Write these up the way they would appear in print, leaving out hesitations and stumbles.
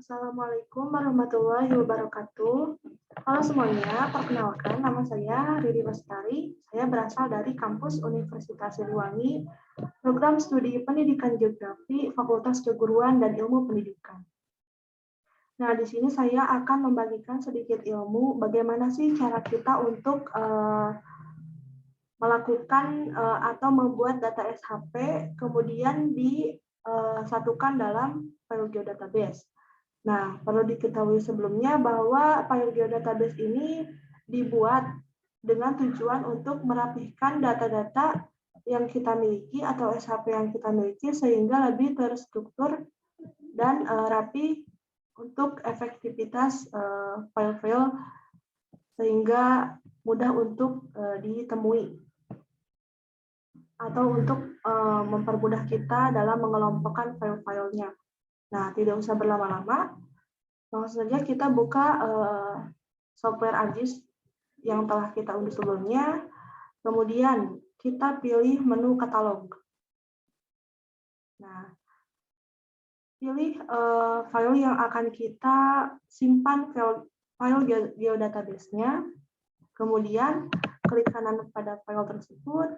Assalamualaikum warahmatullahi wabarakatuh. Halo semuanya, perkenalkan nama saya Riri Lestari. Saya berasal dari kampus Universitas Siliwangi, program studi Pendidikan Geografi, Fakultas Keguruan dan Ilmu Pendidikan. Nah, di sini saya akan membagikan sedikit ilmu bagaimana sih cara kita untuk melakukan atau membuat data SHP, kemudian disatukan dalam file geodatabase. Nah, perlu diketahui sebelumnya bahwa file geodatabase ini dibuat dengan tujuan untuk merapihkan data-data yang kita miliki atau SHP yang kita miliki sehingga lebih terstruktur dan rapi untuk efektivitas file-file sehingga mudah untuk ditemui atau untuk mempermudah kita dalam mengelompokkan file-filenya. Nah, tidak usah berlama-lama, langsung saja kita buka software ArcGIS yang telah kita unduh sebelumnya, kemudian kita pilih menu katalog. Nah, pilih file yang akan kita simpan file geodatabase-nya, kemudian klik kanan pada file tersebut,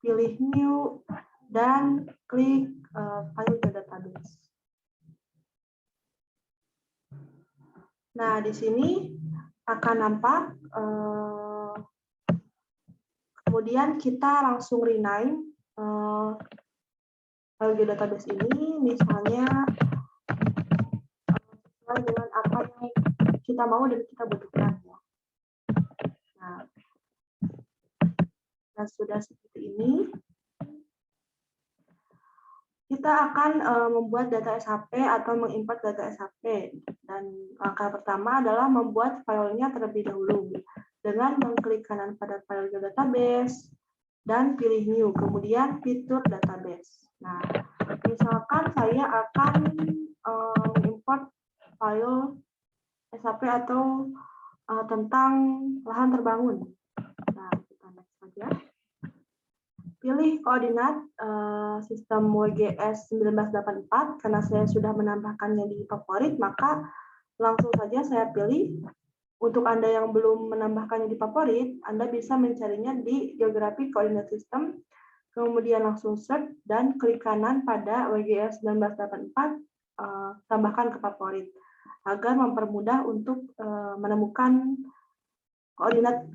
pilih New, dan klik file geodatabase. Nah, di sini akan nampak, kemudian kita langsung rename file geodatabase ini, misalnya sesuai dengan apa yang kita mau dan kita butuhkan. Nah, sudah seperti ini, kita akan membuat data SHP atau mengimport data SHP. Dan langkah pertama adalah membuat filenya terlebih dahulu dengan mengklik kanan pada file geodatabase dan pilih new, kemudian fitur database. Nah, misalkan saya akan mengimport file SHP atau tentang lahan terbangun. Nah, kita next saja. Pilih koordinat sistem WGS 1984, karena saya sudah menambahkannya di favorit, maka langsung saja saya pilih. Untuk Anda yang belum menambahkannya di favorit, Anda bisa mencarinya di geografi koordinat sistem, kemudian langsung search dan klik kanan pada WGS 1984, tambahkan ke favorit, agar mempermudah untuk menemukan koordinat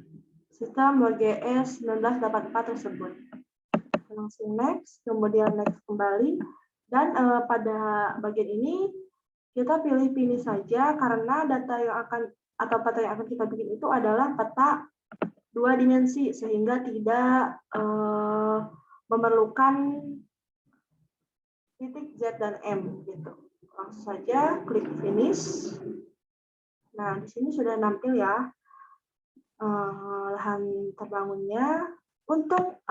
sistem WGS 1984 tersebut. Langsung next, kemudian next kembali, dan pada bagian ini kita pilih saja karena data yang akan atau peta yang akan kita bikin itu adalah peta 2 dimensi sehingga tidak memerlukan titik Z dan M gitu. Langsung saja klik finish. Nah, di sini sudah nampil ya lahan terbangunnya. Untuk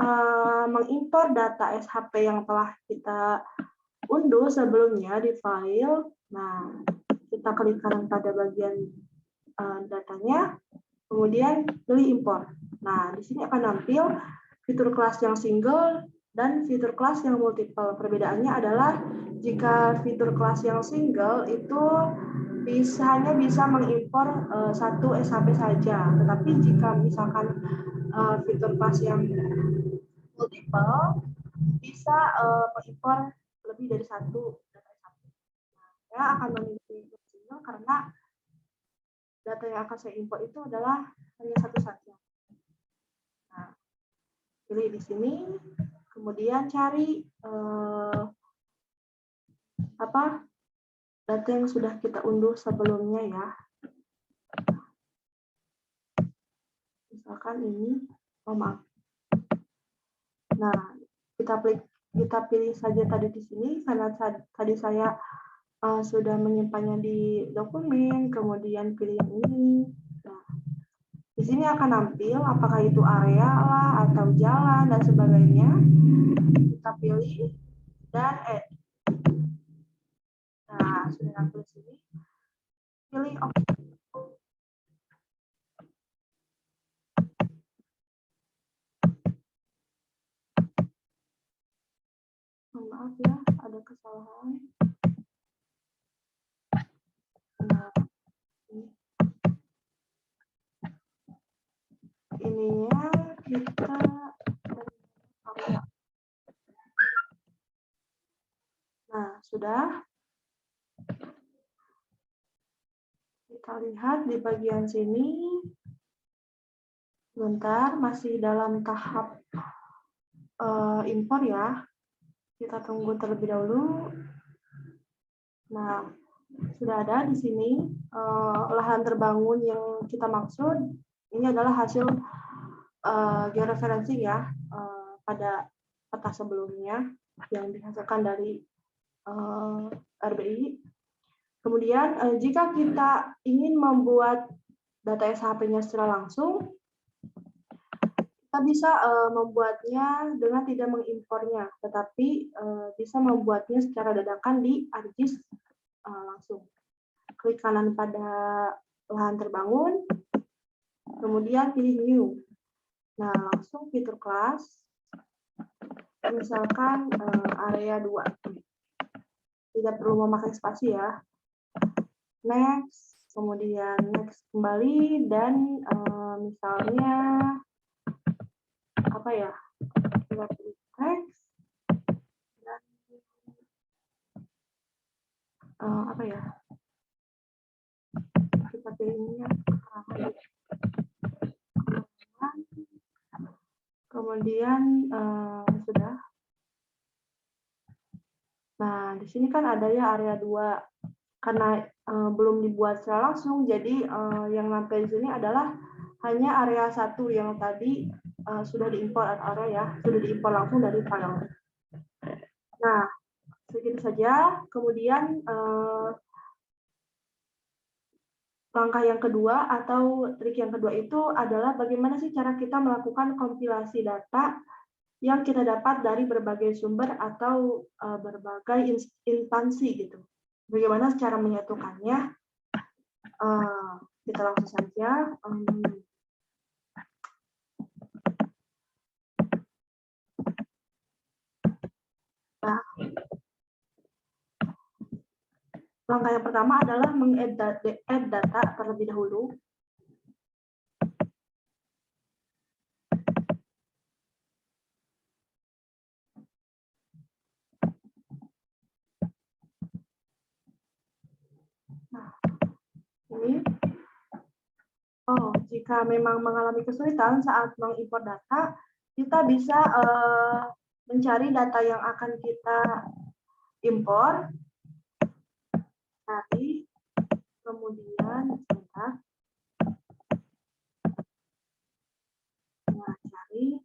mengimpor data SHP yang telah kita unduh sebelumnya di file, nah kita klik kanan pada bagian datanya, kemudian pilih impor. Nah, di sini akan nampil fitur kelas yang single dan fitur kelas yang multiple. Perbedaannya adalah jika fitur kelas yang single itu hanya bisa mengimpor satu SHP saja, tetapi jika misalkan fitur kelas yang multiple bisa mengimpor lebih dari satu data SHP. Saya akan memilih fitur single karena data yang akan saya import itu adalah hanya satu saja. Nah, pilih di sini, kemudian cari data yang sudah kita unduh sebelumnya ya. Misalkan ini, maaf. Nah, kita pilih saja tadi di sini karena tadi saya sudah menyimpannya di dokumen, kemudian pilih yang ini. Nah, di sini akan nampil apakah itu area lah atau jalan dan sebagainya. Kita pilih dan add. Nah, sudah nampil di sini. Pilih oke. Maaf ya, ada kesalahan. kita nah, sudah. Kita lihat di bagian sini. Sebentar, masih dalam tahap impor ya. Kita tunggu terlebih dahulu. Nah, sudah ada di sini lahan terbangun yang kita maksud. Ini adalah hasil georeferencing ya pada peta sebelumnya yang dihasilkan dari RBI. Kemudian jika kita ingin membuat data SHP-nya secara langsung, kita bisa membuatnya dengan tidak mengimpornya, tetapi bisa membuatnya secara dadakan di ArcGIS langsung. Klik kanan pada lahan terbangun, kemudian pilih New. Nah, langsung fitur kelas, misalkan area 2. Tidak perlu memakai spasi ya. Next, kemudian next kembali, dan misalnya apa ya, kita pilih text, dan apa ya, kita pilihnya kemudian sudah. Nah, di sini kan ada ya area 2. Karena belum dibuat secara langsung, jadi yang nampil di sini adalah hanya area 1 yang tadi sudah diimpor atau area ya, sudah diimpor langsung dari file. Nah, segitu saja. Kemudian langkah yang kedua atau trik yang kedua itu adalah bagaimana sih cara kita melakukan kompilasi data yang kita dapat dari berbagai sumber atau berbagai instansi gitu. Bagaimana cara menyatukannya? Kita langsung saja. Nah, langkah yang pertama adalah meng-add data terlebih dahulu. Nah, ini. Oh, jika memang mengalami kesulitan saat mengimpor data, kita bisa mencari data yang akan kita impor. Cari, kemudian sebentar. Nah, cari.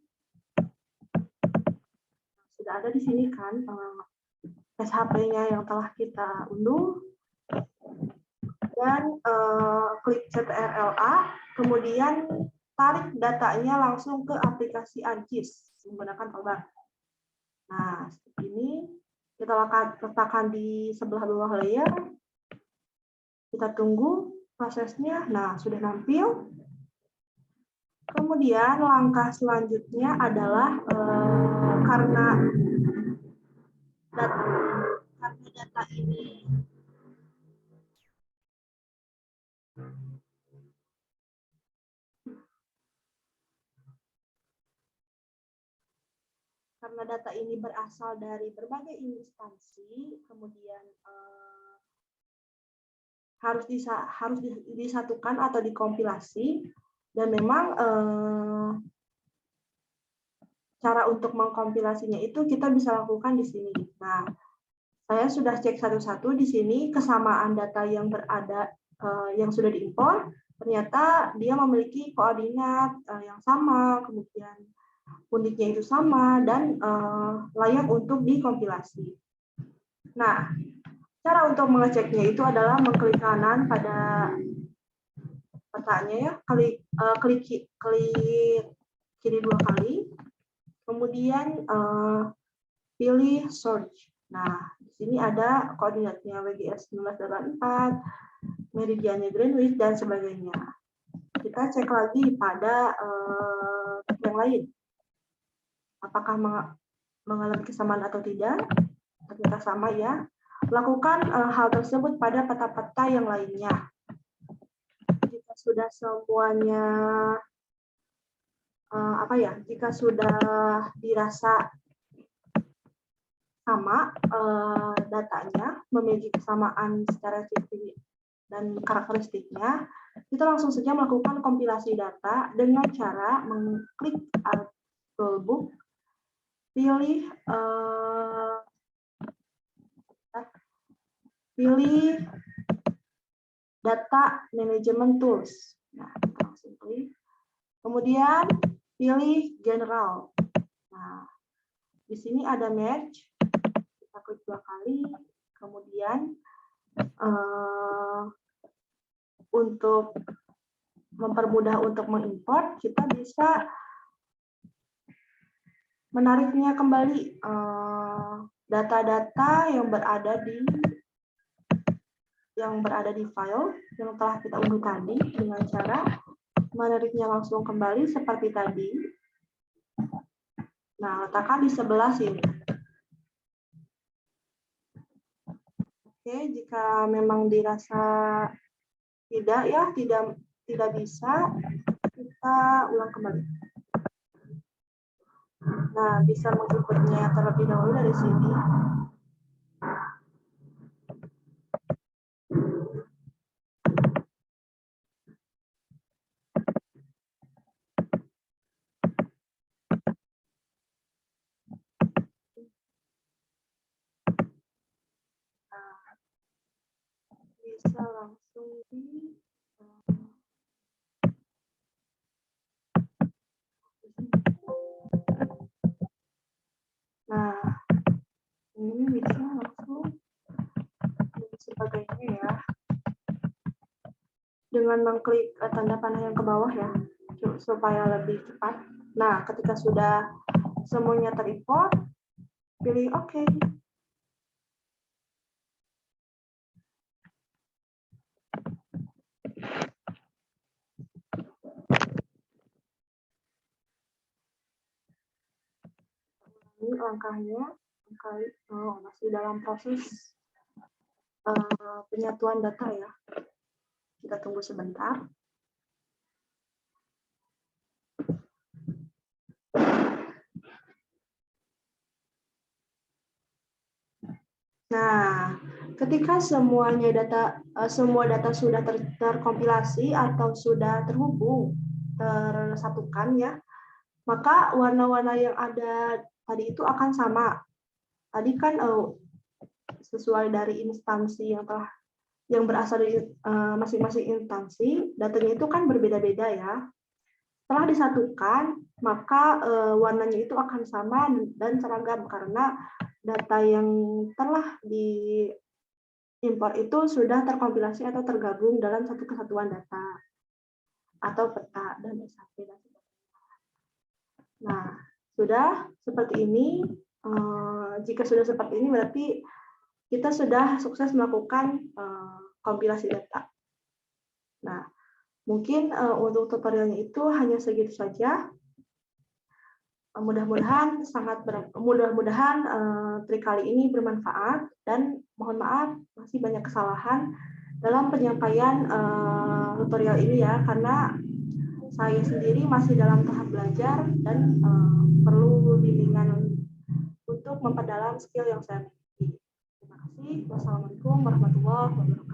Sudah ada di sini kan SHP-nya yang telah kita unduh. Dan klik CTRL-A, kemudian tarik datanya langsung ke aplikasi ArcGIS menggunakan toolbar. Nah, seperti ini. Kita letakkan di sebelah bawah layer. Kita tunggu prosesnya. Nah, sudah nampil. Kemudian langkah selanjutnya adalah karena data ini berasal dari berbagai instansi, kemudian harus disatukan atau dikompilasi, dan memang cara untuk mengkompilasinya itu kita bisa lakukan di sini. Nah, saya sudah cek satu-satu di sini kesamaan data yang berada yang sudah diimpor, ternyata dia memiliki koordinat yang sama, kemudian uniknya itu sama, dan layak untuk dikompilasi. Nah, cara untuk mengeceknya itu adalah mengklik kanan pada petanya ya, klik kiri 2 kali, kemudian pilih search. Nah, di sini ada koordinatnya WGS 1984, meridiannya Greenwich, dan sebagainya. Kita cek lagi pada yang lain. Apakah mengalami kesamaan atau tidak? Ternyata sama ya. Lakukan hal tersebut pada peta-peta yang lainnya. Jika sudah semuanya jika sudah dirasa sama datanya, memiliki kesamaan secara ciri dan karakteristiknya, kita langsung saja melakukan kompilasi data dengan cara mengklik toolbox, pilih data management tools. Nah, kita langsung klik. Kemudian pilih general. Nah, di sini ada merge. Kita klik 2 kali. Kemudian untuk mempermudah untuk mengimport, kita bisa menariknya kembali data-data yang berada di file yang telah kita unduh tadi dengan cara menariknya langsung kembali seperti tadi. Nah, letakkan di sebelah sini. Oke, jika memang dirasa tidak bisa, kita ulang kembali. Nah, bisa mengikutnya terlebih dahulu dari sini. Bisa langsung di nah, ini bisa langsung sebagainya ya, dengan mengklik tanda panah yang ke bawah ya, supaya lebih cepat. Nah, ketika sudah semuanya terimport, pilih OK. Ini langkahnya, masih dalam proses penyatuan data ya. Kita tunggu sebentar. Nah, ketika semua data sudah terkompilasi atau sudah terhubung, tersatukan ya, maka warna-warna yang ada tadi itu akan sama. Tadi kan sesuai dari instansi yang berasal dari masing-masing instansi, datanya itu kan berbeda-beda ya. Setelah disatukan, maka warnanya itu akan sama dan seragam karena data yang telah diimpor itu sudah terkompilasi atau tergabung dalam satu kesatuan data atau peta dan SAP. Nah, sudah seperti ini. Jika sudah seperti ini, berarti kita sudah sukses melakukan kompilasi data. Nah, mungkin untuk tutorialnya itu hanya segitu saja. Mudah-mudahan trik kali ini bermanfaat, dan mohon maaf masih banyak kesalahan dalam penyampaian tutorial ini ya, karena saya sendiri masih dalam tahap belajar dan perlu bimbingan untuk memperdalam skill yang saya miliki. Terima kasih. Wassalamualaikum warahmatullahi wabarakatuh.